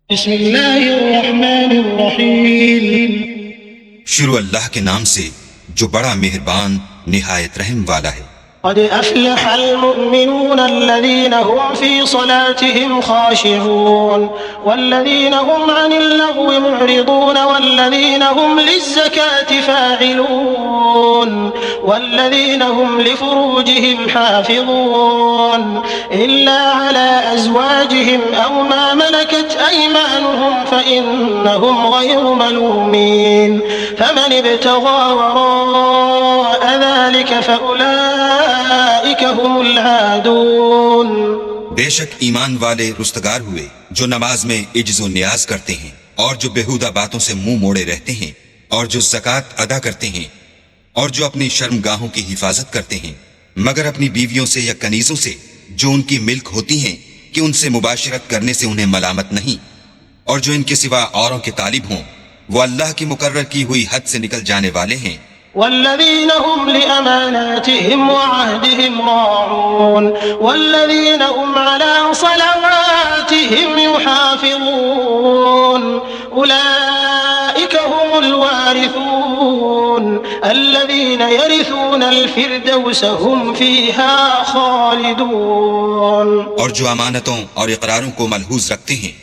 بسم اللہ الرحمن الرحیم۔ شروع اللہ کے نام سے جو بڑا مہربان نہایت رحم والا ہے۔ قد أفلح المؤمنون الذين هم في صلاتهم خاشعون والذين هم عن اللغو معرضون والذين هم للزكاة فاعلون والذين هم لفروجهم حافظون إلا على أزواجهم أو ما ملكت أيمانهم فإنهم غير ملومين فمن ابتغى وراء ذلك فأولئك هم العادون۔ بے شک ایمان والے رستگار ہوئے جو نماز میں عجز و نیاز کرتے ہیں اور جو بےہودہ باتوں سے منہ موڑے رہتے ہیں اور جو زکوٰۃ ادا کرتے ہیں اور جو اپنی شرمگاہوں کی حفاظت کرتے ہیں مگر اپنی بیویوں سے یا کنیزوں سے جو ان کی ملک ہوتی ہیں کہ ان سے مباشرت کرنے سے انہیں ملامت نہیں، اور جو ان کے سوا اوروں کے طالب ہوں وہ اللہ کی مقرر کی ہوئی حد سے نکل جانے والے ہیں۔ والذين هم لأماناتهم وعهدهم راعون والذين هم على صلواتهم يحافظون أولئك هم الوارثون الذين يرثون الفردوس هم فيها خالدون۔ اور جو امانتوں اور اقراروں کو ملحوظ رکھتے ہیں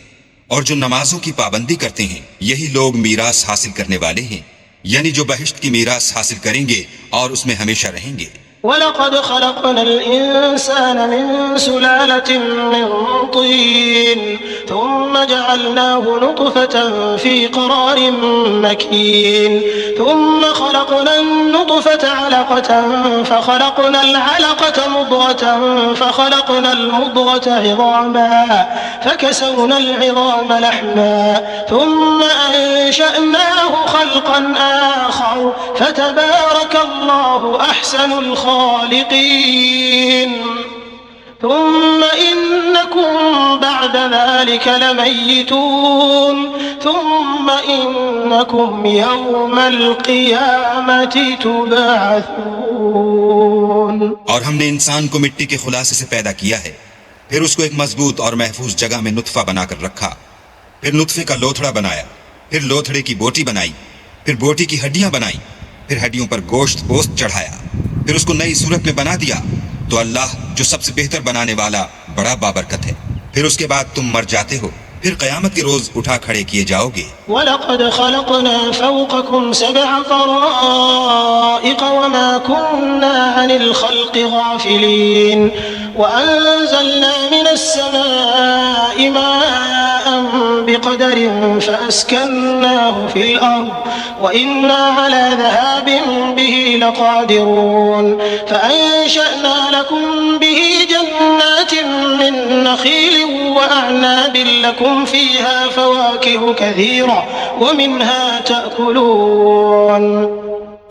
اور جو نمازوں کی پابندی کرتے ہیں یہی لوگ میراث حاصل کرنے والے ہیں، یعنی جو بہشت کی میراث حاصل کریں گے اور اس میں ہمیشہ رہیں گے۔ وَلَقَدْ خَلَقْنَا الْإِنسَانَ مِنْ سُلَالَةٍ مِّن طِينٍ ثُمَّ جَعَلْنَاهُ نُطْفَةً فِي قَرَارٍ مَّكِينٍ ثُمَّ خَلَقْنَا النُّطْفَةَ عَلَقَةً فَخَلَقْنَا الْعَلَقَةَ مُضْغَةً فَخَلَقْنَا الْمُضْغَةَ عِظَامًا فَكَسَوْنَا الْعِظَامَ لَحْمًا ثُمَّ أَنشَأْنَاهُ خَلْقًا آخَرَ فَتَبَارَكَ اللَّهُ أَحْسَنُ الخالقين۔ ثم إنكم بعد ذلك لميتون ثم إنكم يوم القيامة تبعثون۔ اور ہم نے انسان کو مٹی کے خلاصے سے پیدا کیا ہے، پھر اس کو ایک مضبوط اور محفوظ جگہ میں نطفہ بنا کر رکھا، پھر نطفے کا لوتھڑا بنایا، پھر لوتھڑے کی بوٹی بنائی، پھر بوٹی کی ہڈیاں بنائی، پھر ہڈیوں پر گوشت پوست چڑھایا، پھر اس کو نئی صورت میں بنا دیا۔ تو اللہ جو سب سے بہتر بنانے والا بڑا بابرکت ہے۔ پھر اس کے بعد تم مر جاتے ہو، پھر قیامت کے روز اٹھا کھڑے کیے جاؤ گے۔ وَلَقَدْ خَلَقْنَا فَوْقَكُمْ سَبْعَ طَرَائِقَ وَمَا كُنَّا عَنِ الْخَلْقِ غَافِلِينَ وَأَنزَلْنَا مِنَ السَّمَاءِ مَاءً بِقَدَرٍ فَأَسْكَنَّاهُ فِي الْأَرْضِ وَإِنَّا عَلَى ذَهَابٍ بِهِ لَقَادِرُونَ فَأَنشَأْنَا لَكُم بِهِ جَنَّاتٍ مِّن نَّخِيلٍ وَأَعْنَابٍ لَكُمْ فِيهَا فَوَاكِهُ كَثِيرَةٌ وَمِنْهَا تَأْكُلُونَ۔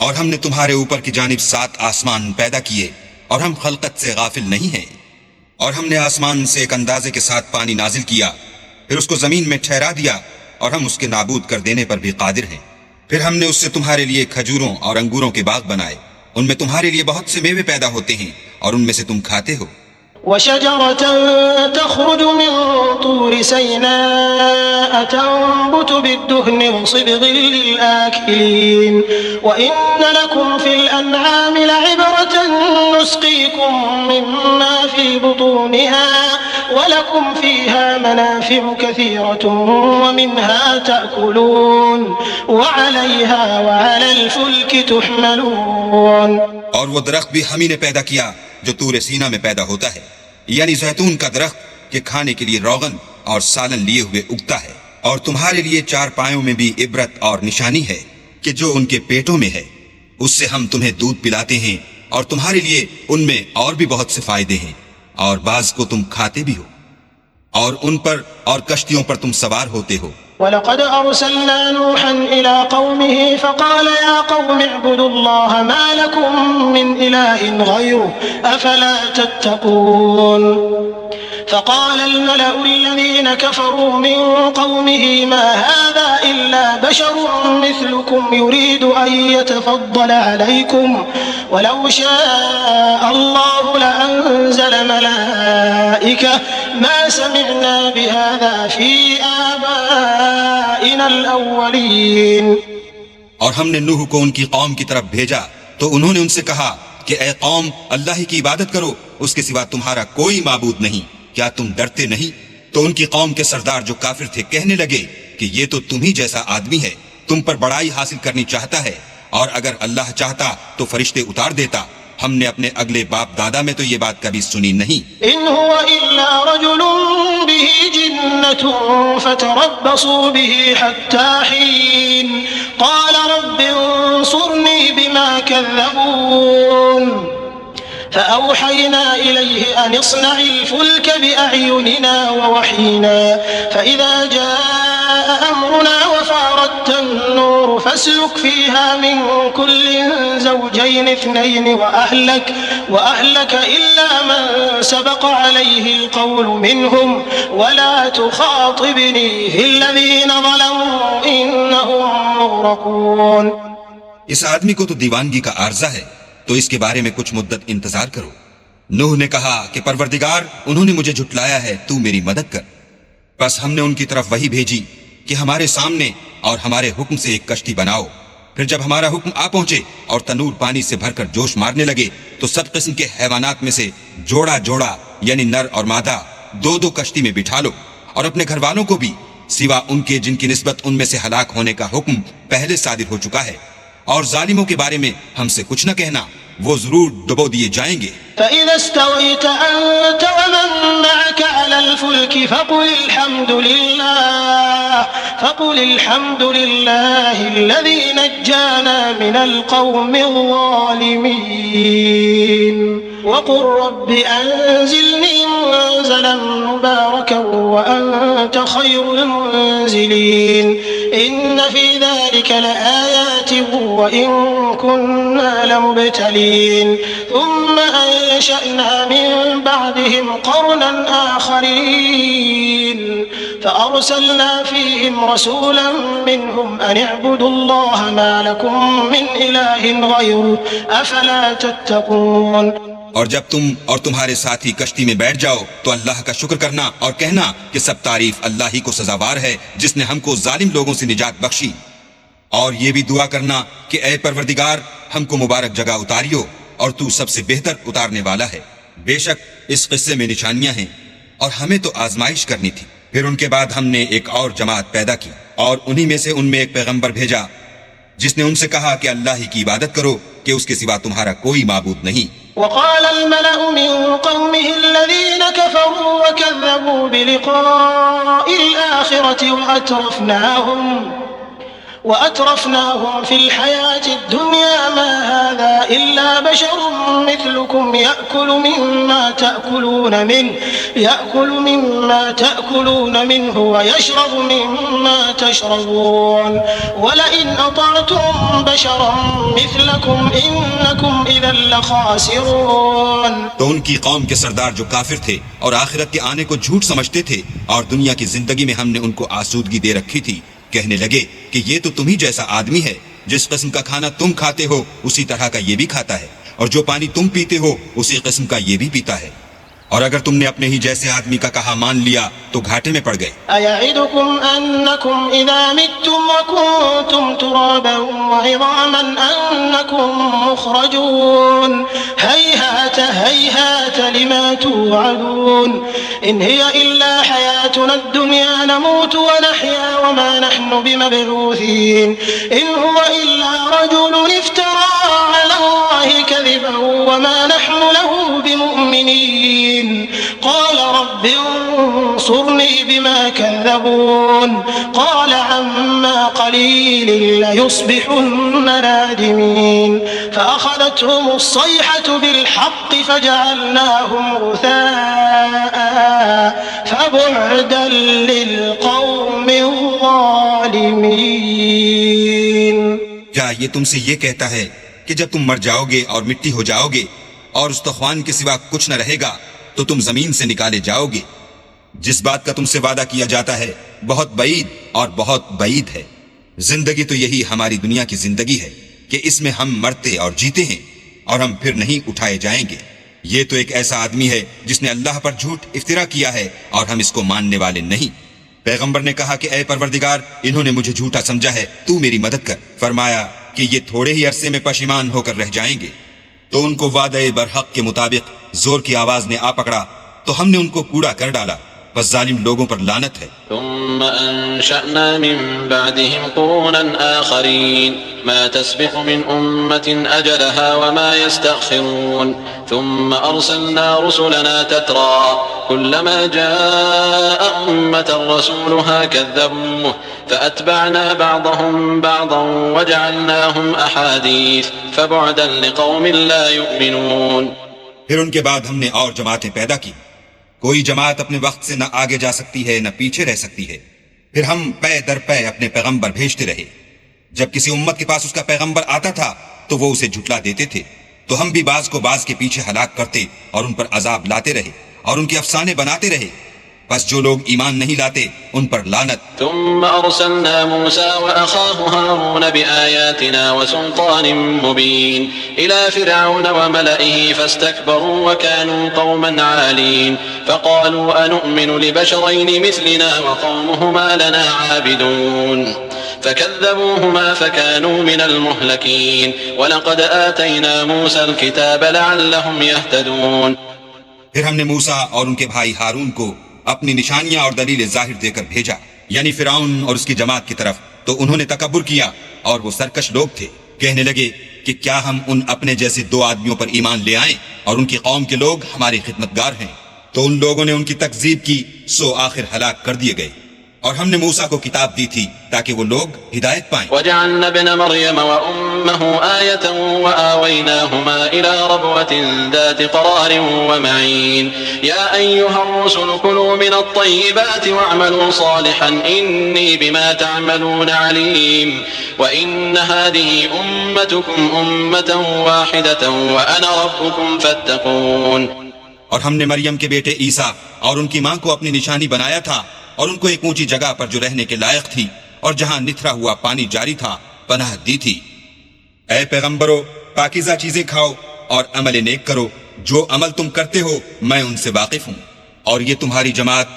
اور ہم نے تمہارے اوپر کی جانب 7 آسمان پیدا کیے اور ہم خلقت سے غافل نہیں ہیں، اور ہم نے آسمان سے ایک اندازے کے ساتھ پانی نازل کیا، پھر اس کو زمین میں ٹھہرا دیا اور ہم اس کے نابود کر دینے پر بھی قادر ہیں۔ پھر ہم نے اس سے تمہارے لیے کھجوروں اور انگوروں کے باغ بنائے، ان میں تمہارے لیے بہت سے میوے پیدا ہوتے ہیں اور ان میں سے تم کھاتے ہو۔ وَشَجَرَةً تَخْرُجُ مِن طُورِ سَيْنَاءَ تَنبُتُ بِالدُّهْنِ وَصِبْغٍ لِّلْآكِلِينَ وَإِنَّ لَكُمْ فِي الْأَنْعَامِ لَعِبْرَةً نُّسْقِيكُم مِّمَّا فِي بُطُونِهَا وَلَكُمْ فِيهَا مَنَافِعُ كَثِيرَةٌ وَمِنْهَا تَأْكُلُونَ وَعَلَيْهَا وَعَلَى الْفُلْكِ تُحْمَلُونَ۔ اور وہ درخت بھی ہم ہی نے پیدا کیا جو طور سینا میں پیدا ہوتا ہے، یعنی زیتون کا درخت کہ کھانے کے لیے روغن اور سالن لیے ہوئے اگتا ہے، اور تمہارے لیے 4 پایوں میں بھی عبرت اور نشانی ہے کہ جو ان کے پیٹوں میں ہے، اس سے ہم تمہیں دودھ پلاتے ہیں، اور تمہارے لیے ان میں اور بھی بہت سے فائدے ہیں، اور بعض کو تم کھاتے بھی ہو، اور ان پر اور کشتیوں پر تم سوار ہوتے ہو۔ وَلَقَدْ أَرْسَلْنَا نُوحًا إِلَىٰ قَوْمِهِ فَقَالَ يَا قَوْمِ اعْبُدُوا اللَّهَ مَا لَكُم مِّنْ إِلَٰهٍ غَيْرُهُ أَفَلَا تَتَّقُونَ فقال الملأ الذين كفروا من قومه ما هذا إلا بشر مثلكم يريد أن يتفضل عليكم ولو شاء الله لأنزل ملائكة ما سمعنا بهذا في آبائنا الأولين. اور ہم نے نوح کو ان کی قوم کی طرف بھیجا تو انہوں نے ان سے کہا کہ اے قوم اللہ ہی کی عبادت کرو، اس کے سوا تمہارا کوئی معبود نہیں، کیا تم ڈرتے نہیں؟ تو ان کی قوم کے سردار جو کافر تھے کہنے لگے کہ یہ تو تم ہی جیسا آدمی ہے، تم پر بڑائی حاصل کرنی چاہتا ہے، اور اگر اللہ چاہتا تو فرشتے اتار دیتا، ہم نے اپنے اگلے باپ دادا میں تو یہ بات کبھی سنی نہیں۔ إن هو إلا رجل به جنة فتربصوا به حتى حين قال رب انصرني بما كذبون فأوحينا إليه أن اصنع الفلك بأعيننا ووحينا فإذا جاء أمرنا وفارت النور فاسلك فيها من كل زوجين اثنين وأهلك إلا من سبق عليه القول منهم ولا تخاطبني في الذين ظلموا إنهم مغرقون۔ اس آدمی کو تو دیوانگی کا عارضہ ہے، تو اس کے بارے میں کچھ مدت انتظار کرو۔ نوح نے کہا کہ پروردگار انہوں نے مجھے جھٹلایا ہے، تو میری مدد کر۔ بس ہم نے ان کی طرف وحی بھیجی کہ ہمارے سامنے اور ہمارے حکم سے ایک کشتی بناؤ۔ پھر جب ہمارا حکم آ پہنچے اور تنور پانی سے بھر کر جوش مارنے لگے تو سب قسم کے حیوانات میں سے جوڑا جوڑا یعنی نر اور مادہ دو دو کشتی میں بٹھا لو، اور اپنے گھر والوں کو بھی سوا ان کے جن کی نسبت ان میں سے ہلاک ہونے کا حکم پہلے صادر ہو چکا ہے، اور ظالموں کے بارے میں ہم سے کچھ نہ کہنا، وہ ضرور ڈبو دیے جائیں گے۔ فإذا استويت أنت ومن معك على الفلك فقل الحمد لله الذي نجانا من القوم الظالمين وقل رب أنزلني منزلا مباركا وأنت خير المنزلين إن في ذلك لآيات وإن كنا لمبتلين ثم أنشأنا من بعدهم قرنا آخرين فأرسلنا فيهم رسولا منهم أن اعبدوا الله ما لكم من إله غيره أفلا تتقون۔ اور جب تم اور تمہارے ساتھی کشتی میں بیٹھ جاؤ تو اللہ کا شکر کرنا اور کہنا کہ سب تعریف اللہ ہی کو سزاوار ہے جس نے ہم کو ظالم لوگوں سے نجات بخشی، اور یہ بھی دعا کرنا کہ اے پروردگار ہم کو مبارک جگہ اتاریو اور تو سب سے بہتر اتارنے والا ہے۔ بے شک اس قصے میں نشانیاں ہیں اور ہمیں تو آزمائش کرنی تھی۔ پھر ان کے بعد ہم نے ایک اور جماعت پیدا کی اور انہی میں سے ان میں ایک پیغمبر بھیجا جس نے ان سے کہا کہ اللہ ہی کی عبادت کرو کہ اس کے سوا تمہارا کوئی معبود نہیں۔ وقال الملأ من قومه الذين كفروا وكذبوا بلقاء الآخرة وأترفناهم في الحياة الدنيا ما هذا إلا بشر مثلكم يأكل مما تأكلون منه ويشرب مما تشربون ولئن أطعتم بشرا مثلكم إنكم إذا لخاسرون۔ تو ان کی قوم کے سردار جو کافر تھے اور آخرت کے آنے کو جھوٹ سمجھتے تھے اور دنیا کی زندگی میں ہم نے ان کو آسودگی دے رکھی تھی، کہنے لگے کہ یہ تو تم ہی جیسا آدمی ہے، جس قسم کا کھانا تم کھاتے ہو اسی طرح کا یہ بھی کھاتا ہے، اور جو پانی تم پیتے ہو اسی قسم کا یہ بھی پیتا ہے، اور اگر تم نے اپنے ہی جیسے آدمی کا کہا مان لیا تو گھاٹے میں پڑ گئے۔ أَيَعِدُكُمْ أَنَّكُمْ إِذَا مِتُّمْ وَكُنْتُمْ تُرَابًا وَعِظَامًا أَنَّكُمْ مُخْرَجُونَ هَيْهَاتَ هَيْهَاتَ لِمَا تُوعَدُونَ إِنْ هِيَ إِلَّا حَيَاتُنَا الدُّنْيَا نَمُوتُ وَنَحْيَا وَمَا نَحْنُ بِمَبْعُوثِينَ إِنْ هُوَ إِلَّا رَجُلٌ افْتَرَى عَلَى اللَّهِ كَذِبًا وَمَا نَحْنُ لَهُ بِمُؤْمِنِينَ قال رب انصرني بما كذبون قال عما قليل ليصبحن نادمين فأخذتهم الصيحة بالحق فجعلناهم غثاء فبعدا للقوم الظالمين۔ کیا یہ تم سے یہ کہتا ہے کہ جب تم مر جاؤ گے اور مٹی ہو جاؤ گے اور استخوان کے سوا کچھ نہ رہے گا تو تم زمین سے نکالے جاؤ گے، جس بات کا تم سے وعدہ کیا جاتا ہے بہت بعید اور بہت بعید ہے۔ زندگی تو یہی ہماری دنیا کی زندگی ہے کہ اس میں ہم مرتے اور جیتے ہیں اور ہم پھر نہیں اٹھائے جائیں گے۔ یہ تو ایک ایسا آدمی ہے جس نے اللہ پر جھوٹ افترا کیا ہے اور ہم اس کو ماننے والے نہیں۔ پیغمبر نے کہا کہ اے پروردگار، انہوں نے مجھے جھوٹا سمجھا ہے، تو میری مدد کر۔ فرمایا کہ یہ تھوڑے ہی عرصے میں پشیمان ہو کر رہ جائیں گے۔ تو ان کو وعدہ برحق کے مطابق زور کی آواز نے آ پکڑا تو ہم نے ان کو کوڑا کر ڈالا، بس ظالم لوگوں پر لعنت ہے۔ ثم أنشأنا من بعدهم قرونا آخرين ما تسبق من أمة أجلها وما يستأخرون ثم أرسلنا رسلنا تترى كلما جاء أمة رسولها كذبوه فأتبعنا بعضهم بعضا وجعلناهم أحاديث فبعدا لقوم لا يؤمنون۔ پھر ان کے بعد ہم نے اور جماعتیں پیدا کی، کوئی جماعت اپنے وقت سے نہ آگے جا سکتی ہے نہ پیچھے رہ سکتی ہے۔ پھر ہم پے در پے اپنے پیغمبر بھیجتے رہے، جب کسی امت کے پاس اس کا پیغمبر آتا تھا تو وہ اسے جھٹلا دیتے تھے، تو ہم بھی بعض کو بعض کے پیچھے ہلاک کرتے اور ان پر عذاب لاتے رہے اور ان کے افسانے بناتے رہے، بس جو لوگ ایمان نہیں لاتے ان پر لعنت۔ ثم أرسلنا موسى وأخاه هارون بآياتنا وسلطان مبين إلى فرعون وملئه فاستكبروا وكانوا قوما عالين فقالوا أنؤمن لبشرين مثلنا وقومهما لنا عابدون فكذبوهما فكانوا من المهلكين ولقد آتينا موسى الكتاب لعلهم يهتدون۔ پھر ہم نے موسیٰ اور ان کے بھائی ہارون کو اپنی نشانیاں اور دلیل ظاہر دے کر بھیجا، یعنی فرعون اور اس کی جماعت کی طرف، تو انہوں نے تکبر کیا اور وہ سرکش لوگ تھے۔ کہنے لگے کہ کیا ہم ان اپنے جیسے دو آدمیوں پر ایمان لے آئیں اور ان کی قوم کے لوگ ہمارے خدمتگار ہیں؟ تو ان لوگوں نے ان کی تکذیب کی، سو آخر ہلاک کر دیے گئے۔ اور ہم نے موسیٰ کو کتاب دی تھی تاکہ وہ لوگ ہدایت پائیں۔ وجعلنا ابن مريم وأمه آية وآويناهما إلى ربوة ذات قرار ومعين يا أيها الرسل كلوا من الطيبات واعملوا صالحا إني بما تعملون عليم وإن هذه أمتكم أمة واحدة وأنا ربكم فاتقون۔ اور ہم نے مریم کے بیٹے عیسیٰ اور ان کی ماں کو اپنی نشانی بنایا تھا اور ان کو ایک اونچی جگہ پر جو رہنے کے لائق تھی اور جہاں نتھرا ہوا پانی جاری تھا پناہ دی تھی۔ اے پیغمبرو، پاکیزہ چیزیں کھاؤ اور عمل نیک کرو، جو عمل تم کرتے ہو میں ان سے واقف ہوں، اور یہ تمہاری جماعت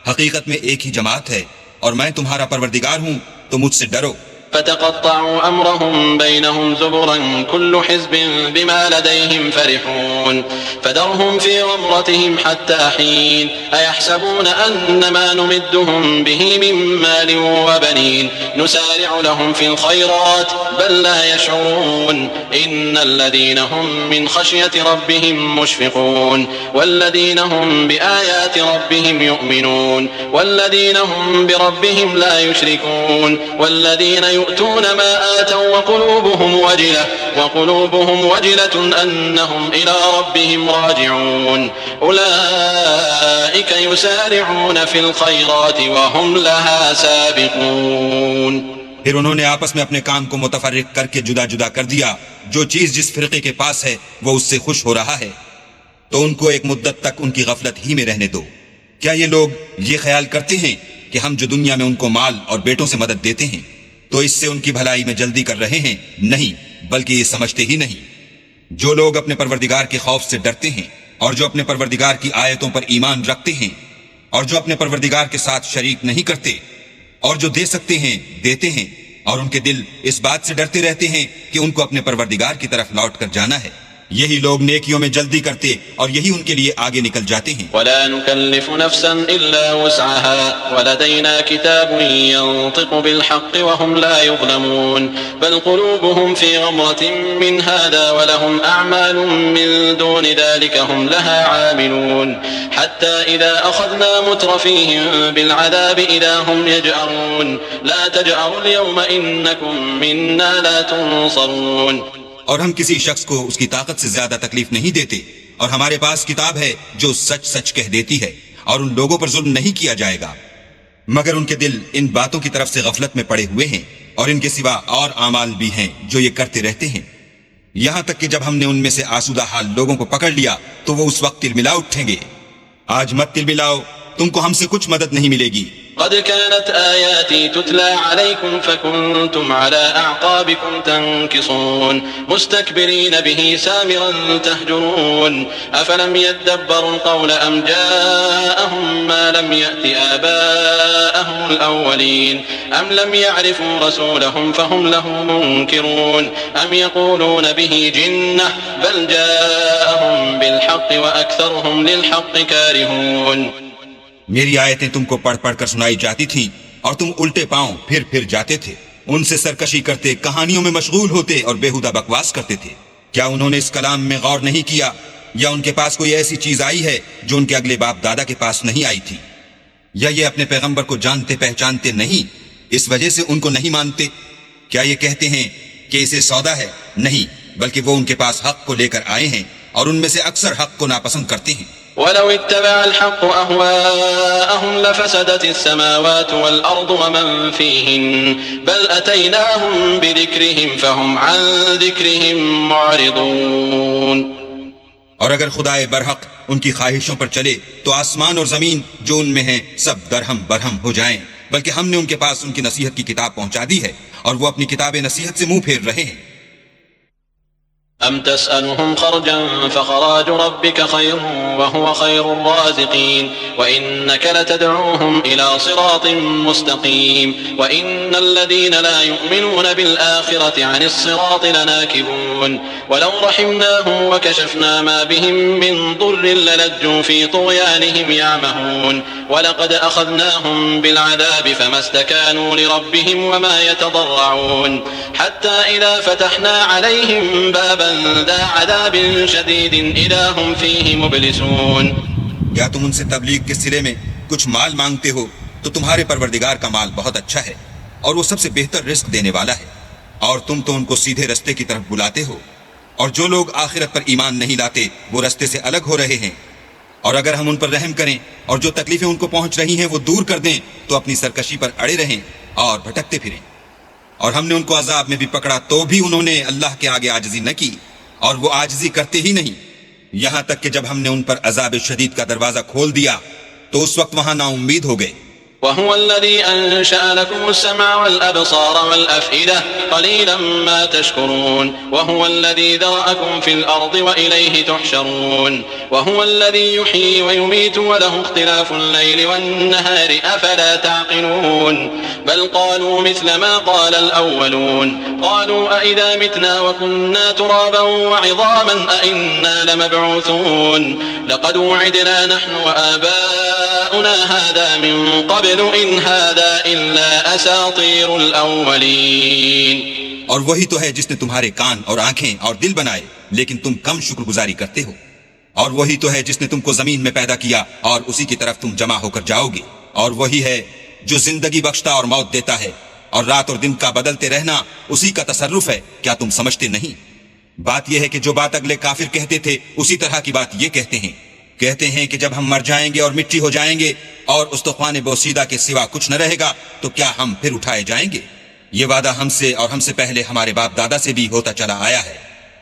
حقیقت میں ایک ہی جماعت ہے اور میں تمہارا پروردگار ہوں، تو مجھ سے ڈرو۔ فتقطعوا أمرهم بينهم زبرا كل حزب بما لديهم فرحون فذرهم في غمرتهم حتى حين أيحسبون أن ما نمدهم به من مال وبنين نسارع لهم في الخيرات بل لا يشعرون إن الذين هم من خشية ربهم مشفقون والذين هم بآيات ربهم يؤمنون والذين هم بربهم لا يشركون والذين يؤتون ما آتوا وقلوبهم وجلة أنهم إلى ربهم راجعون أولئك يسارعون في الخيرات وهم لها سابقون۔ پھر انہوں نے آپس میں اپنے کام کو متفرق کر کے جدا جدا کر دیا، جو چیز جس فرقے کے پاس ہے وہ اس سے خوش ہو رہا ہے، تو ان کو ایک مدت تک ان کی غفلت ہی میں رہنے دو۔ کیا یہ لوگ یہ خیال کرتے ہیں کہ ہم جو دنیا میں ان کو مال اور بیٹوں سے مدد دیتے ہیں تو اس سے ان کی بھلائی میں جلدی کر رہے ہیں؟ نہیں، بلکہ یہ سمجھتے ہی نہیں۔ جو لوگ اپنے پروردگار کے خوف سے ڈرتے ہیں اور جو اپنے پروردگار کی آیتوں پر ایمان رکھتے ہیں اور جو اپنے پروردگار کے ساتھ شریک نہیں کرتے اور جو دے سکتے ہیں دیتے ہیں، اور ان کے دل اس بات سے ڈرتے رہتے ہیں کہ ان کو اپنے پروردگار کی طرف لوٹ کر جانا ہے، یہی لوگ نیکیوں میں جلدی کرتے اور یہی ان کے لیے آگے نکل جاتے ہیں۔ ولا نكلف نفسا إلا وسعها ولدينا كتاب ينطق بالحق وهم لا يظلمون بل قلوبهم في غمرة من هذا ولهم أعمال من دون ذلك هم لها عاملون حتى إذا أخذنا مترفيهم بالعذاب إذا هم يجأرون لا تجأروا اليوم إنكم منا لا تنصرون۔ اور ہم کسی شخص کو اس کی طاقت سے زیادہ تکلیف نہیں دیتے، اور ہمارے پاس کتاب ہے جو سچ سچ کہہ دیتی ہے، اور ان لوگوں پر ظلم نہیں کیا جائے گا، مگر ان کے دل ان باتوں کی طرف سے غفلت میں پڑے ہوئے ہیں، اور ان کے سوا اور اعمال بھی ہیں جو یہ کرتے رہتے ہیں، یہاں تک کہ جب ہم نے ان میں سے آسودہ حال لوگوں کو پکڑ لیا تو وہ اس وقت تلملا اٹھیں گے۔ آج مت تلملاؤ، تم کو ہم سے کچھ مدد نہیں ملے گی۔ قد كانت آياتي تتلى عليكم فكنتم على أعقابكم تنكصون مستكبرين به سامرا تهجرون أفلم يدبروا القول أم جاءهم ما لم يأت آباءهم الأولين أم لم يعرفوا رسولهم فهم له منكرون أم يقولون به جنة بل جاءهم بالحق وأكثرهم للحق كارهون۔ میری آیتیں تم کو پڑھ پڑھ کر سنائی جاتی تھیں اور تم الٹے پاؤں پھر پھر جاتے تھے، ان سے سرکشی کرتے، کہانیوں میں مشغول ہوتے اور بےہودہ بکواس کرتے تھے۔ کیا انہوں نے اس کلام میں غور نہیں کیا، یا ان کے پاس کوئی ایسی چیز آئی ہے جو ان کے اگلے باپ دادا کے پاس نہیں آئی تھی؟ یا یہ اپنے پیغمبر کو جانتے پہچانتے نہیں، اس وجہ سے ان کو نہیں مانتے؟ کیا یہ کہتے ہیں کہ اسے سودا ہے؟ نہیں، بلکہ وہ ان کے پاس حق کو لے کر آئے ہیں اور ان میں سے اکثر حق کو ناپسند کرتے ہیں۔ ولو اتبع الحق أهواءهم لفسدت السماوات والأرض ومن فيهن بل أتيناهم بذكرهم فهم عن ذكرهم معرضون۔ اور اگر خدائے برحق ان کی خواہشوں پر چلے تو آسمان اور زمین جو ان میں ہیں سب درہم برہم ہو جائیں، بلکہ ہم نے ان کے پاس ان کی نصیحت کی کتاب پہنچا دی ہے اور وہ اپنی کتاب نصیحت سے منہ پھیر رہے ہیں۔ أم تسألهم خرجا فخراج ربك خير وهو خير الرازقين وإنك لتدعوهم إلى صراط مستقيم وإن الذين لا يؤمنون بالآخرة عن الصراط لناكبون ولو رحمناهم وكشفنا ما بهم من ضر للجوا في طغيانهم يعمهون ولقد أخذناهم بالعذاب فما استكانوا لربهم وما يتضرعون حتى إذا فتحنا عليهم بابا ذا عذاب شديد إذا هم فيه مبلسون۔ کیا تم ان سے تبلیغ کے سلے میں کچھ مال مانگتے ہو تو تمہارے پروردگار کا مال بہت اچھا ہے اور وہ سب سے بہتر رزق دینے والا ہے، اور تم تو ان کو سیدھے رستے کی طرف بلاتے ہو، اور جو لوگ آخرت پر ایمان نہیں لاتے وہ رستے سے الگ ہو رہے ہیں۔ اور اگر ہم ان پر رحم کریں اور جو تکلیفیں ان کو پہنچ رہی ہیں وہ دور کر دیں تو اپنی سرکشی پر اڑے رہیں اور بھٹکتے پھریں۔ اور ہم نے ان کو عذاب میں بھی پکڑا تو بھی انہوں نے اللہ کے آگے عاجزی نہ کی، اور وہ عاجزی کرتے ہی نہیں، یہاں تک کہ جب ہم نے ان پر عذاب شدید کا دروازہ کھول دیا تو اس وقت وہاں نا امید ہو گئے۔ وهو الذي أنشأ لكم السمع والأبصار والأفئدة قليلا ما تشكرون وهو الذي ذرأكم في الأرض وإليه تحشرون وهو الذي يحيي ويميت وله اختلاف الليل والنهار أفلا تعقلون بل قالوا مثل ما قال الأولون قالوا أئذا متنا وكنا ترابا وعظاما أئنا لمبعوثون لقد وعدنا نحن وآباؤنا هذا من قبل إن هذا إلا أساطير الأولين۔ اور وہی تو ہے جس نے تمہارے کان اور آنکھیں اور دل بنائے لیکن تم کم شکر گزاری کرتے ہو، اور وہی تو ہے جس نے تم کو زمین میں پیدا کیا اور اسی کی طرف تم جمع ہو کر جاؤ گے، اور وہی ہے جو زندگی بخشتا اور موت دیتا ہے، اور رات اور دن کا بدلتے رہنا اسی کا تصرف ہے، کیا تم سمجھتے نہیں؟ بات یہ ہے کہ جو بات اگلے کافر کہتے تھے اسی طرح کی بات یہ کہتے ہیں کہ جب ہم مر جائیں گے اور مٹی ہو جائیں گے اور استخوان بوسیدہ کے سوا کچھ نہ رہے گا تو کیا ہم پھر اٹھائے جائیں گے؟ یہ وعدہ ہم سے اور ہم سے پہلے ہمارے باپ دادا سے بھی ہوتا چلا آیا ہے،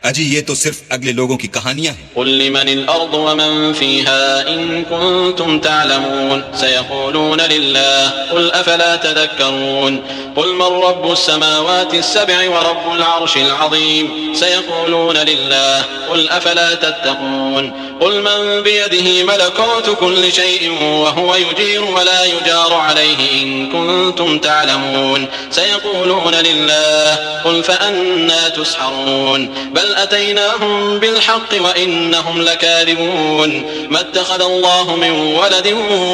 اجی یہ تو صرف اگلے لوگوں کی کہانیاں ہیں۔ قل لمن الأرض ومن فيها إن كنتم تعلمون سيقولون لله قل أفلا تذكرون قل من رب السماوات السبع ورب العرش العظيم سيقولون لله قل أفلا تتقون قل من بيده ملكوت كل شيء وهو يجير ولا يجار عليه إن كنتم تعلمون سيقولون لله قل فأنا تسحرون بل أتيناهم بالحق وإنهم لكاذبون ما اتخذ الله من ولد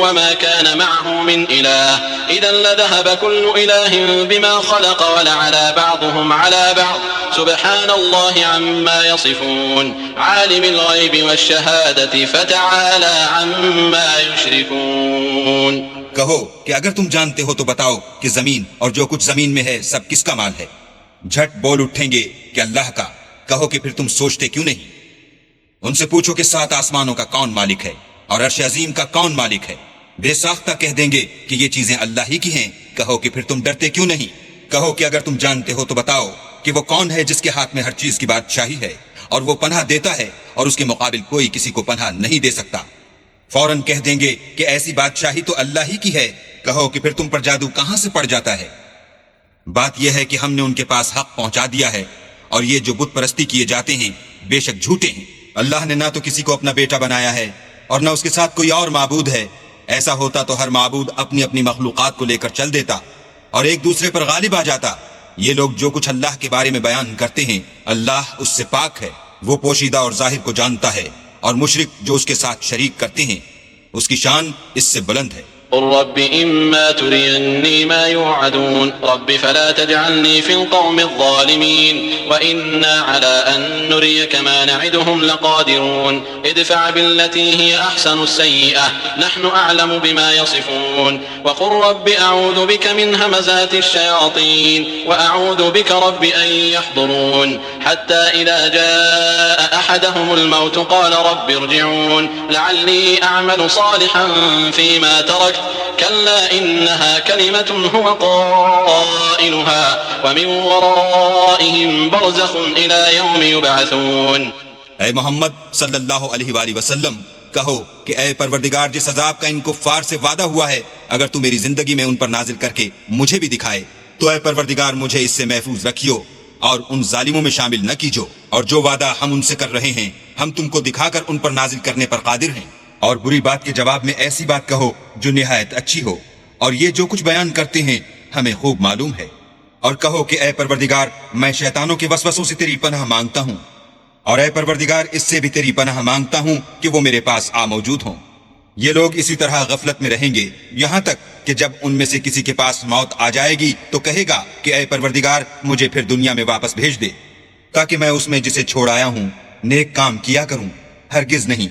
وما كان معه من إله إذا لذهب كل إله بما خلق ولعلى بعضهم على بعض سبحان الله عما يصفون عالم الغيب والشهادة فتعالى عما يشركون۔ کہو کہ اگر تم جانتے ہو تو بتاؤ کہ زمین اور جو کچھ زمین میں ہے سب کس کا مال ہے؟ جھٹ بول اٹھیں گے کہ اللہ کا۔ کہو کہ پھر تم سوچتے کیوں نہیں؟ ان سے پوچھو کہ 7 آسمانوں کا کون مالک ہے اور عرش عظیم کا کون مالک ہے؟ بے ساختہ کہہ دیں گے کہ یہ چیزیں اللہ ہی کی ہیں۔ کہو کہ پھر تم ڈرتے کیوں نہیں؟ کہو کہ اگر تم جانتے ہو تو بتاؤ کہ وہ کون ہے جس کے ہاتھ میں ہر چیز کی بادشاہی ہے اور وہ پناہ دیتا ہے اور اس کے مقابل کوئی کسی کو پناہ نہیں دے سکتا۔ فوراً کہہ دیں گے کہ ایسی بادشاہی تو اللہ ہی کی ہے. کہو کہ پھر تم پر جادو کہاں سے پڑ جاتا ہے؟ بات یہ ہے کہ ہم نے ان کے پاس حق پہنچا دیا ہے، اور یہ جو بت پرستی کیے جاتے ہیں بے شک جھوٹے ہیں. اللہ نے نہ تو کسی کو اپنا بیٹا بنایا ہے اور نہ اس کے ساتھ کوئی اور معبود ہے. ایسا ہوتا تو ہر معبود اپنی اپنی مخلوقات کو لے کر چل دیتا اور ایک دوسرے پر غالب آ جاتا. یہ لوگ جو کچھ اللہ کے بارے میں بیان کرتے ہیں اللہ اس سے پاک ہے، وہ پوشیدہ اور ظاہر کو جانتا ہے، اور مشرک جو اس کے ساتھ شریک کرتے ہیں اس کی شان اس سے بلند ہے. قل رب إما تريني ما يوعدون رب فلا تجعلني في القوم الظالمين وإنا على أن نريك ما نعدهم لقادرون ادفع بالتي هي أحسن السيئة نحن أعلم بما يصفون وقل رب أعوذ بك من همزات الشياطين وأعوذ بك رب أن يحضرون حتى إذا جاء أحدهم الموت قال رب ارجعون لعلي أعمل صالحا فيما تركت كلا إنها كلمة هو قائلها ومن ورائهم برزخ إلى يوم يبعثون. اے محمد صلی اللہ علیہ وآلہ وسلم کہو کہ اے پروردگار جس عذاب کا ان کفار سے وعدہ ہوا ہے اگر تو میری زندگی میں ان پر نازل کر کے مجھے بھی دکھائے تو اے پروردگار مجھے اس سے محفوظ رکھیو اور ان ظالموں میں شامل نہ کیجو، اور جو وعدہ ہم ان سے کر رہے ہیں ہم تم کو دکھا کر ان پر نازل کرنے پر قادر ہیں. اور بری بات کے جواب میں ایسی بات کہو جو نہایت اچھی ہو، اور یہ جو کچھ بیان کرتے ہیں ہمیں خوب معلوم ہے. اور کہو کہ اے پروردگار میں شیطانوں کے وسوسوں سے تیری پناہ مانگتا ہوں، اور اے پروردگار اس سے بھی تیری پناہ مانگتا ہوں کہ وہ میرے پاس آ موجود ہوں. یہ لوگ اسی طرح غفلت میں رہیں گے یہاں تک کہ جب ان میں سے کسی کے پاس موت آ جائے گی تو کہے گا کہ اے پروردگار مجھے پھر دنیا میں واپس بھیج دے تاکہ میں اس میں جسے چھوڑ آیا ہوں نیک کام کیا کروں. ہرگز نہیں،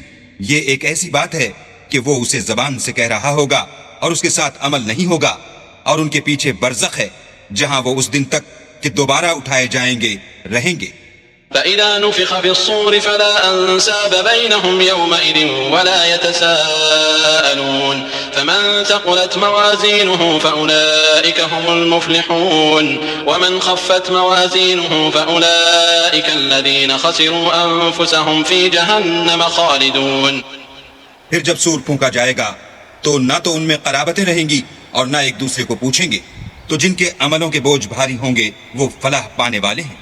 یہ ایک ایسی بات ہے کہ وہ اسے زبان سے کہہ رہا ہوگا اور اس کے ساتھ عمل نہیں ہوگا، اور ان کے پیچھے برزخ ہے جہاں وہ اس دن تک کہ دوبارہ اٹھائے جائیں گے رہیں گے. فإذا نفخ في الصور فلا أنساب بينهم يومئذ ولا يتساءلون فمن ثقلت موازينه فأولئك هم المفلحون ومن خفت موازينه فأولئك الذين خسروا أنفسهم في جهنم خالدون. پھر جب سور پھونکا جائے گا تو نہ تو ان میں قرابتیں رہیں گی اور نہ ایک دوسرے کو پوچھیں گے. تو جن کے عملوں کے بوجھ بھاری ہوں گے وہ فلاح پانے والے ہیں،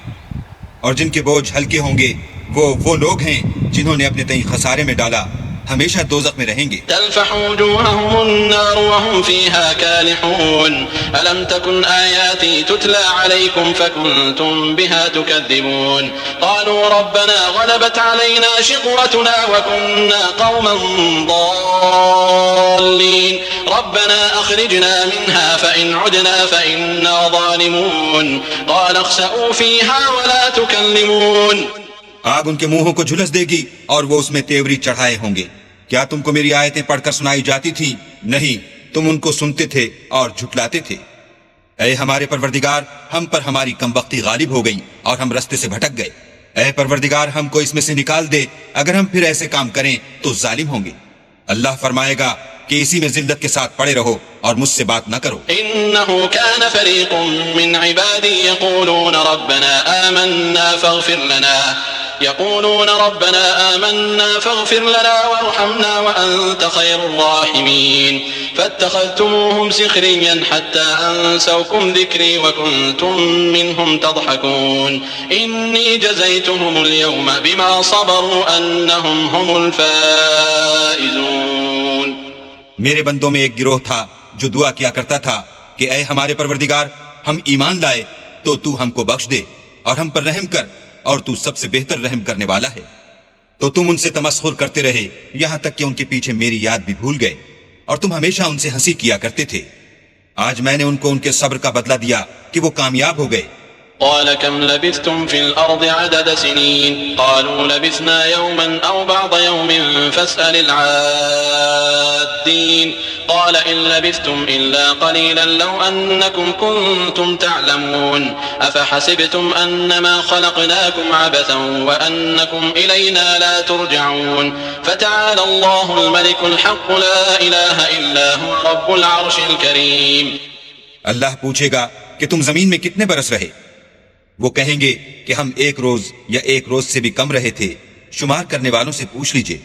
اور جن کے بوجھ ہلکے ہوں گے وہ لوگ ہیں جنہوں نے اپنے تئیں خسارے میں ڈالا، ہمیشہ دوزخ میں رہیں گے. تلفح وجوههم النار وهم فيها كالحون ألم تكن آياتي تتلى عليكم فكنتم بها تكذبون قالوا ربنا غلبت علينا شقوتنا وكنا قوما ضالين ربنا أخرجنا منها فإن عدنا فإنا ظالمون قال اخسئوا فيها ولا تكلمون. آگ ان کے منہوں کو جھلس دے گی اور وہ اس میں تیوری چڑھائے ہوں گے. کیا تم کو میری آیتیں پڑھ کر سنائی جاتی تھی؟ نہیں، تم ان کو سنتے تھے اور جھٹلاتے تھے. اے ہمارے پروردگار ہم پر ہماری کم بختی غالب ہو گئی اور ہم رستے سے بھٹک گئے. اے پروردگار ہم کو اس میں سے نکال دے، اگر ہم پھر ایسے کام کریں تو ظالم ہوں گے. اللہ فرمائے گا کہ اسی میں ذلت کے ساتھ پڑے رہو اور مجھ سے بات نہ کرو. إنه كان فريق من عبادي يقولون ربنا آمنا فاغفر لنا وارحمنا وأنت خير الراحمين فاتخذتموهم سخريا حتى أنسوكم ذكري وكنتم منهم تضحكون إني جزيتهم اليوم بما صبروا أنهم هم الفائزون. میرے بندوں میں ایک گروہ تھا جو دعا کیا کرتا تھا کہ اے ہمارے پروردگار ہم ایمان لائے تو تو ہم کو بخش دے اور ہم پر رحم کر، اور تو سب سے بہتر رحم کرنے والا ہے. تو تم ان سے تمسخر کرتے رہے یہاں تک کہ ان کے پیچھے میری یاد بھی بھول گئے، اور تم ہمیشہ ان سے ہنسی کیا کرتے تھے. آج میں نے ان کو ان کے صبر کا بدلہ دیا کہ وہ کامیاب ہو گئے. قال كم لبثتم في الأرض عدد سنين قالوا لبثنا يوما أو بعض يوم فاسأل العادين قال إن لبثتم إلا قليلا لو أنكم كنتم تعلمون أفحسبتم أنما خلقناكم عبثا وأنكم إلينا لا ترجعون فتعالى الله الملك الحق لا إله إلا هو رب العرش الكريم. اللہ پوچھے گا کہ تم زمین میں کتنے برس رہے؟ وہ کہیں گے کہ ہم ایک روز یا ایک روز سے بھی کم رہے تھے. شمار کرنے والوں سے پوچھ لیجئے.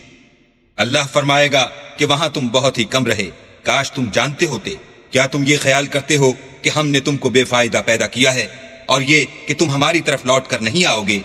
اللہ فرمائے گا کہ وہاں تم بہت ہی کم رہے، کاش تم جانتے ہوتے۔ کیا تم یہ خیال کرتے ہو کہ ہم نے تم کو بے فائدہ پیدا کیا ہے اور یہ کہ تم ہماری طرف لوٹ کر نہیں آؤ گے؟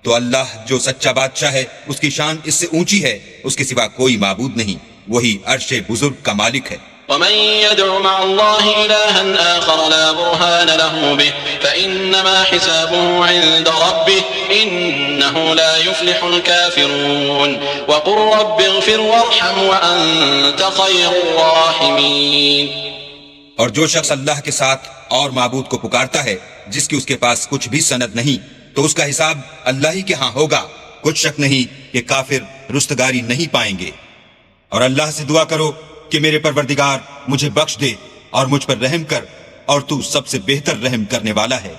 تو اللہ جو سچا بادشاہ ہے، اس کی شان اس سے اونچی ہے، اس کے سوا کوئی معبود نہیں، وہی عرش بزرگ کا مالک ہے۔ ومن يدع مع الله إلها آخر لا برهان له به فإنما حسابه عند ربه إنه لا يفلح الكافرون وقل رب اغفر وارحم وأنت خير الراحمين۔ اور جو شخص اللہ کے ساتھ اور معبود کو پکارتا ہے جس کی اس کے پاس کچھ بھی سند نہیں، تو اس کا حساب اللہ ہی کے ہاں ہوگا، کچھ شک نہیں کہ کافر رستگاری نہیں پائیں گے۔ اور اللہ سے دعا کرو کہ میرے پروردگار مجھے بخش دے اور مجھ پر رحم کر، اور تو سب سے بہتر رحم کرنے والا ہے۔